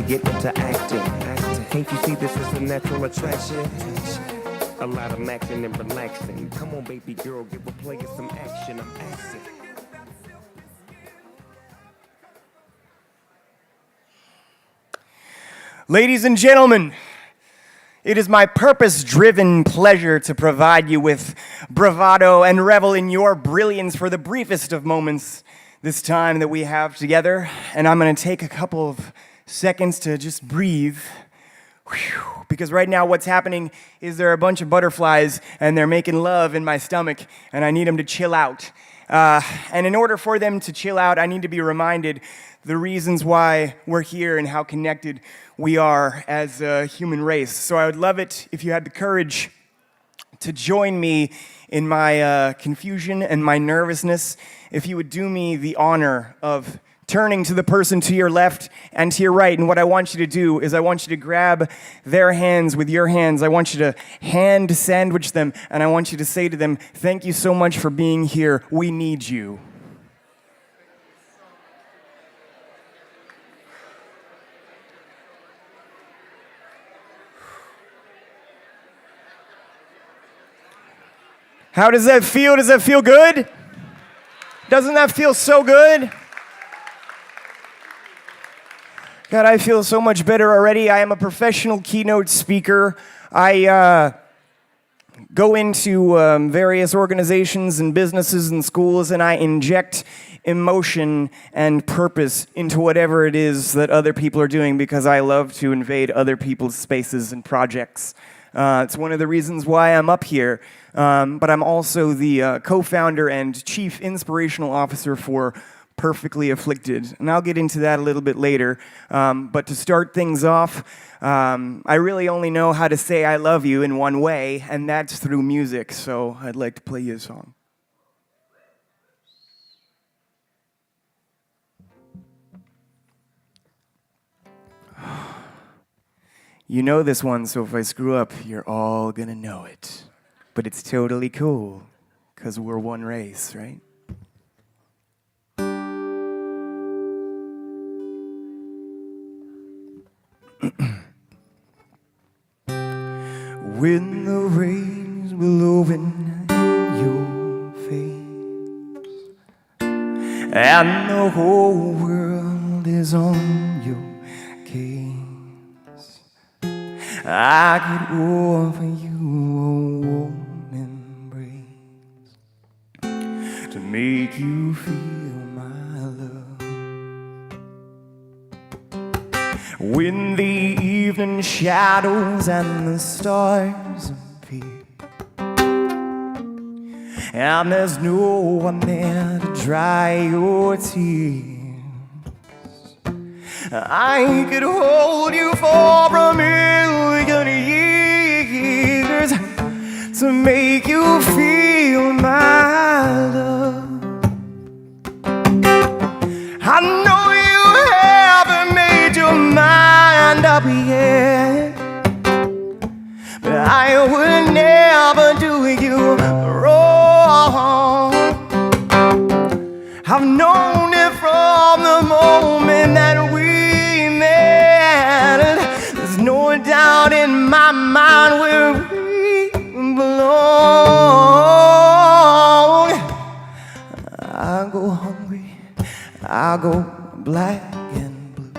get into acting. Can't you see this is a natural attraction? A lot of maxing and relaxing. Come on, baby girl, give a player some action. I'm asking. Ladies and gentlemen, it is my purpose-driven pleasure to provide you with bravado and revel in your brilliance for the briefest of moments this time that we have together. And I'm going to take a couple of seconds to just breathe. Whew. Because right now what's happening is there are a bunch of butterflies and they're making love in my stomach and I need them to chill out. And in order for them to chill out, I need to be reminded the reasons why we're here and how connected we are as a human race. So I would love it if you had the courage to join me in my confusion and my nervousness, if you would do me the honor of turning to the person to your left and to your right. And what I want you to do is I want you to grab their hands with your hands. I want you to hand sandwich them, and I want you to say to them, "Thank you so much for being here. We need you." How does that feel? Does that feel good? Doesn't that feel so good? God, I feel so much better already. I am a professional keynote speaker. I go into various organizations and businesses and schools, and I inject emotion and purpose into whatever it is that other people are doing because I love to invade other people's spaces and projects. It's one of the reasons why I'm up here. But I'm also the co-founder and chief inspirational officer for Perfectly Afflicted. And I'll get into that a little bit later. But to start things off, I really only know how to say I love you in one way, and that's through music. So I'd like to play you a song. You know this one, so if I screw up, you're all gonna know it. But it's totally cool, because we're one race, right? When the rain's blowing in your face and the whole world is on your case, I could offer you a warm embrace to make you feel my love. When the evening shadows and the stars appear and there's no one there to dry your tears, I could hold you for a million years to make you feel my love. I know you haven't made your mind up yet, but I would never do you wrong. I've known it from the moment that we met. There's no doubt in my mind where we belong. I go hungry, I go black and blue,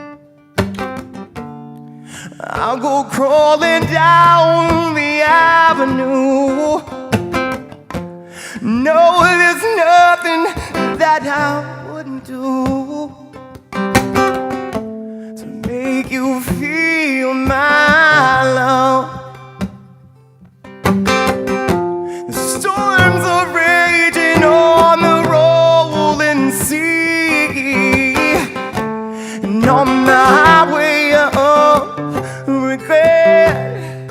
I'll go crawling down the avenue. No, there's nothing that I wouldn't do to make you feel my love. The storms are raging on the rolling sea, and on the highway of regret,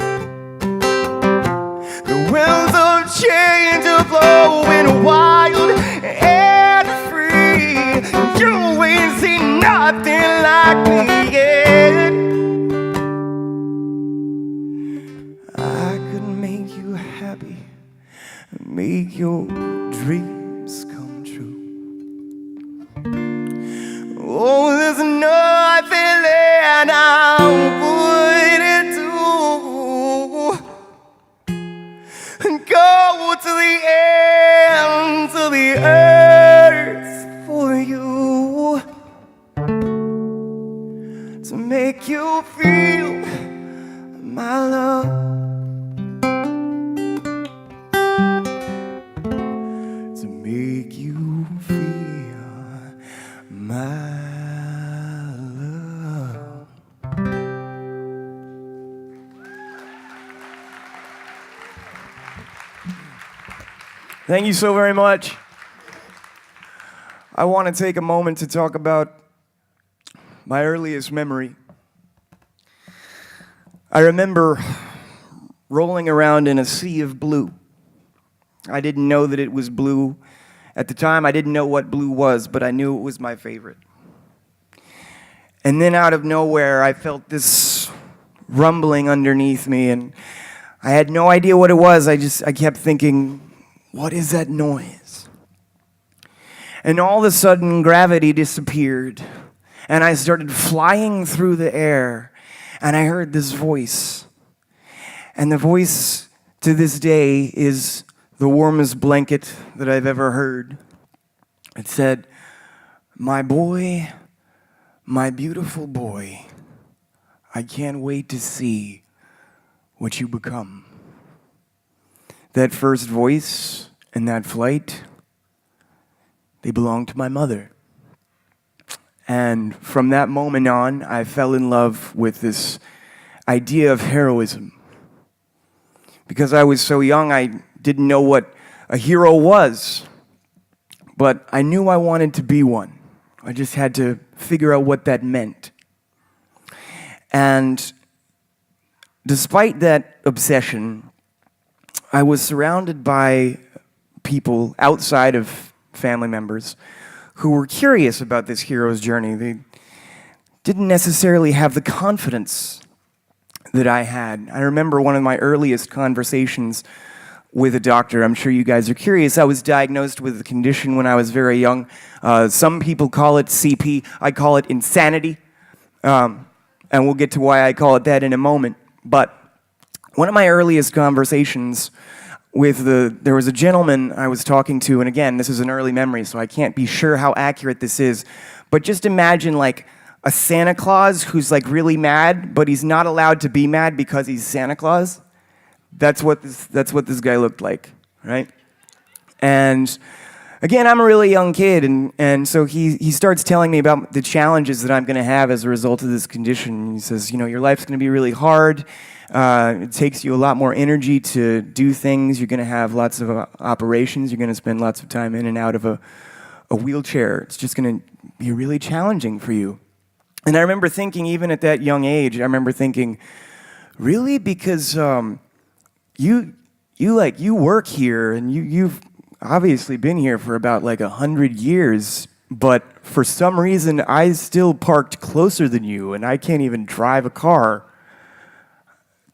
the winds of change are blowing wild and free. You ain't seen nothing like me yet. I could make you happy, make your dreams come true. Oh, there's nothing that I would it do? And go to the ends of the earth for you, to make you feel my love, to make you feel my love. Thank you so very much. I want to take a moment to talk about my earliest memory. I remember rolling around in a sea of blue. I didn't know that it was blue. At the time, I didn't know what blue was, but I knew it was my favorite. And then out of nowhere, I felt this rumbling underneath me, and I had no idea what it was. I kept thinking, what is that noise? And all of a sudden, gravity disappeared, and I started flying through the air, and I heard this voice. And the voice to this day is the warmest blanket that I've ever heard. It said, "My boy, my beautiful boy, I can't wait to see what you become." That first voice and that flight, they belonged to my mother. And from that moment on, I fell in love with this idea of heroism. Because I was so young, I didn't know what a hero was, but I knew I wanted to be one. I just had to figure out what that meant. And despite that obsession, I was surrounded by people outside of family members who were curious about this hero's journey. They didn't necessarily have the confidence that I had. I remember one of my earliest conversations with a doctor. I'm sure you guys are curious. I was diagnosed with a condition when I was very young. Some people call it CP. I call it insanity. And we'll get to why I call it that in a moment. But one of my earliest conversations there was a gentleman I was talking to, and again, this is an early memory, so I can't be sure how accurate this is, but just imagine like a Santa Claus who's like really mad, but he's not allowed to be mad because he's Santa Claus. That's what this guy looked like, right? And again, I'm a really young kid, and so he starts telling me about the challenges that I'm going to have as a result of this condition. He says, your life's going to be really hard. It takes you a lot more energy to do things. You're going to have lots of operations. You're going to spend lots of time in and out of a wheelchair. It's just going to be really challenging for you. And I remember thinking, even at that young age, really? Because you work here, and you've obviously been here for about like 100 years, but for some reason I still parked closer than you, and I can't even drive a car.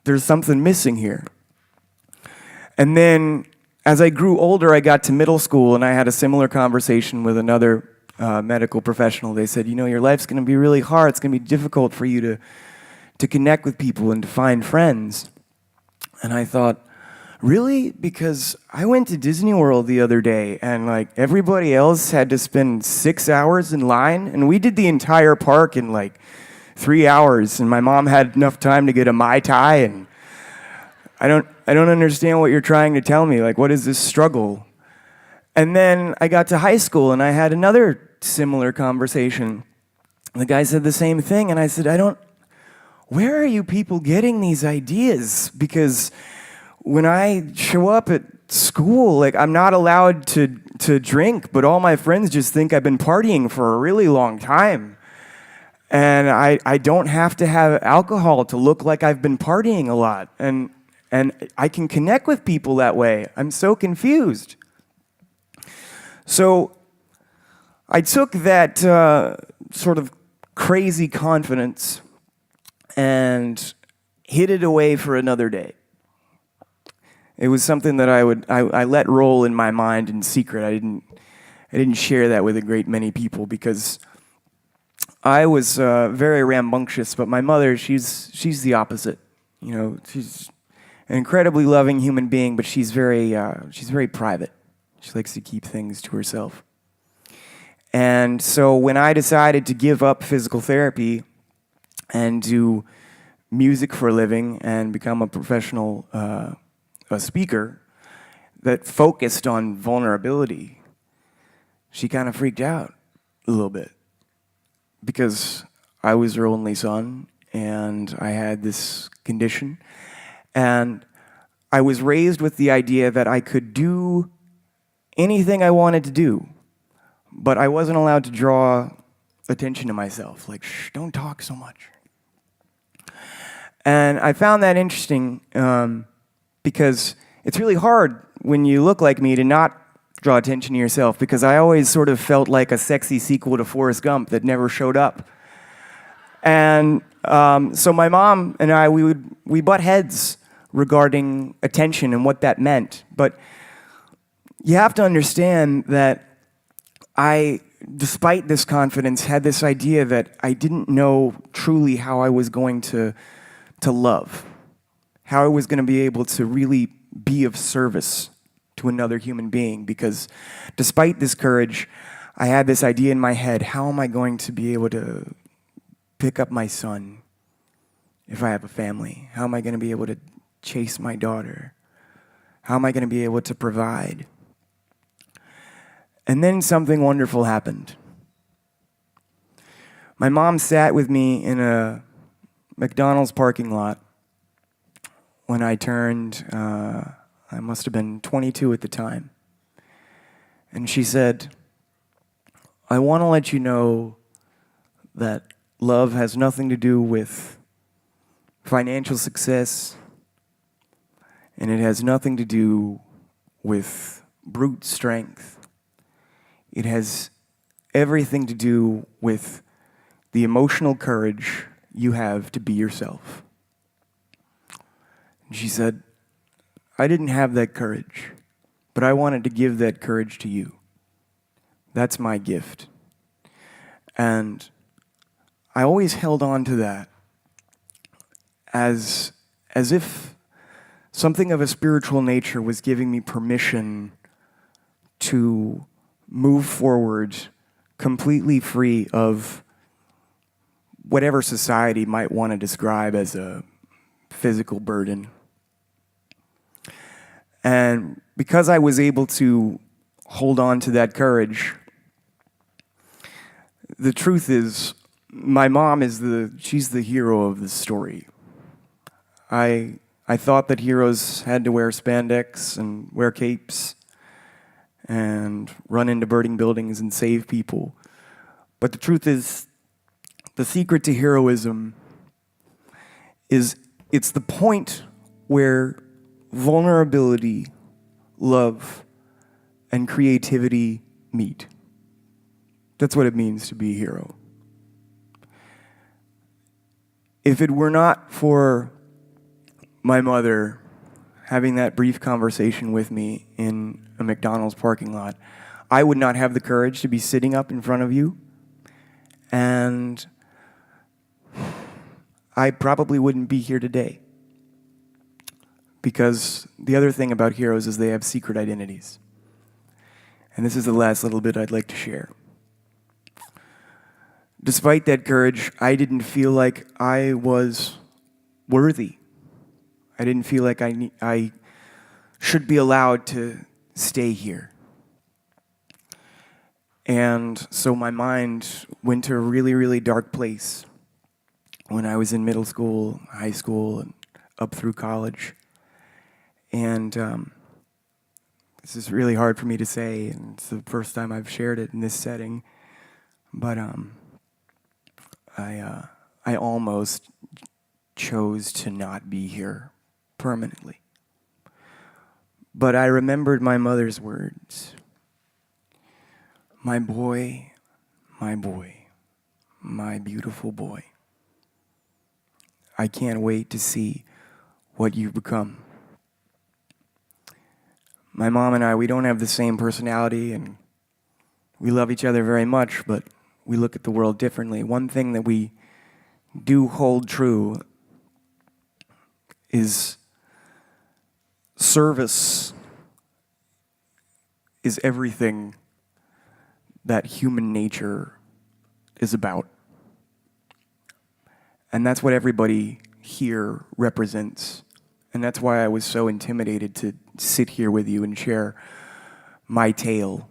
There's something missing here. And then as I grew older, I got to middle school, and I had a similar conversation with another medical professional. They said, your life's going to be really hard. It's going to be difficult for you to connect with people and to find friends. And I thought, really? Because I went to Disney World the other day, and like everybody else had to spend 6 hours in line, and we did the entire park in like 3 hours, and my mom had enough time to get a Mai Tai, and I don't understand what you're trying to tell me. Like, what is this struggle? And then I got to high school, and I had another similar conversation. The guy said the same thing, and I said, where are you people getting these ideas? Because when I show up at school, like, I'm not allowed to drink, but all my friends just think I've been partying for a really long time. And I don't have to have alcohol to look like I've been partying a lot. And I can connect with people that way. I'm so confused. So I took that sort of crazy confidence and hid it away for another day. It was something that I let roll in my mind in secret. I didn't share that with a great many people because I was very rambunctious, but my mother, she's the opposite. You know, she's an incredibly loving human being, but she's very private. She likes to keep things to herself. And so when I decided to give up physical therapy and do music for a living and become a professional a speaker that focused on vulnerability, she kind of freaked out a little bit because I was her only son and I had this condition. And I was raised with the idea that I could do anything I wanted to do, but I wasn't allowed to draw attention to myself. Like, shh, don't talk so much. And I found that interesting because it's really hard when you look like me to not draw attention to yourself, because I always sort of felt like a sexy sequel to Forrest Gump that never showed up. And so my mom and I, we butt heads regarding attention and what that meant. But you have to understand that I, despite this confidence, had this idea that I didn't know truly how I was going to love, how I was going to be able to really be of service to another human being. Because despite this courage, I had this idea in my head: how am I going to be able to pick up my son if I have a family? How am I going to be able to chase my daughter? How am I going to be able to provide? And then something wonderful happened. My mom sat with me in a McDonald's parking lot when I turned, I must have been 22 at the time. And she said, "I want to let you know that love has nothing to do with financial success, and it has nothing to do with brute strength. It has everything to do with the emotional courage you have to be yourself." And she said, "I didn't have that courage, but I wanted to give that courage to you. That's my gift." And I always held on to that as if something of a spiritual nature was giving me permission to move forward completely free of whatever society might want to describe as a physical burden. And because I was able to hold on to that courage, the truth is, my mom is she's the hero of the story. I thought that heroes had to wear spandex and wear capes and run into burning buildings and save people. But the truth is, the secret to heroism is it's the point where vulnerability, love, and creativity meet. That's what it means to be a hero. If it were not for my mother having that brief conversation with me in a McDonald's parking lot, I would not have the courage to be sitting up in front of you, and I probably wouldn't be here today. Because the other thing about heroes is they have secret identities. And this is the last little bit I'd like to share. Despite that courage, I didn't feel like I was worthy. I didn't feel like I should be allowed to stay here. And so my mind went to a really, really dark place when I was in middle school, high school, and up through college. And this is really hard for me to say, and it's the first time I've shared it in this setting. But I almost chose to not be here permanently. But I remembered my mother's words. My boy, my beautiful boy. I can't wait to see what you've become. My mom and I, we don't have the same personality, and we love each other very much, but we look at the world differently. One thing that we do hold true is service is everything that human nature is about. And that's what everybody here represents. And that's why I was so intimidated to sit here with you and share my tale.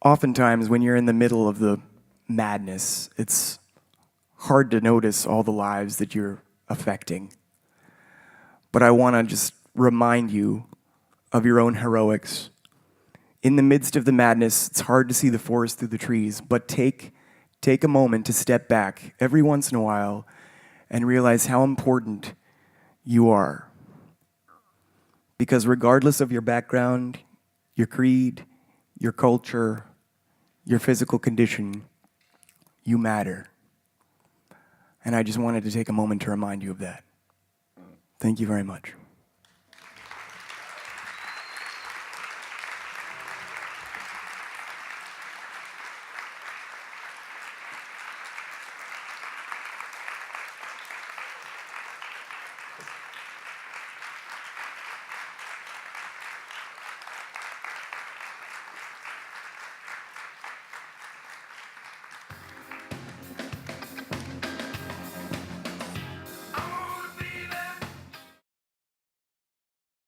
Oftentimes, when you're in the middle of the madness, it's hard to notice all the lives that you're affecting. But I want to just remind you of your own heroics. In the midst of the madness, it's hard to see the forest through the trees, but take a moment to step back every once in a while and realize how important you are. Because regardless of your background, your creed, your culture, your physical condition, you matter. And I just wanted to take a moment to remind you of that. Thank you very much.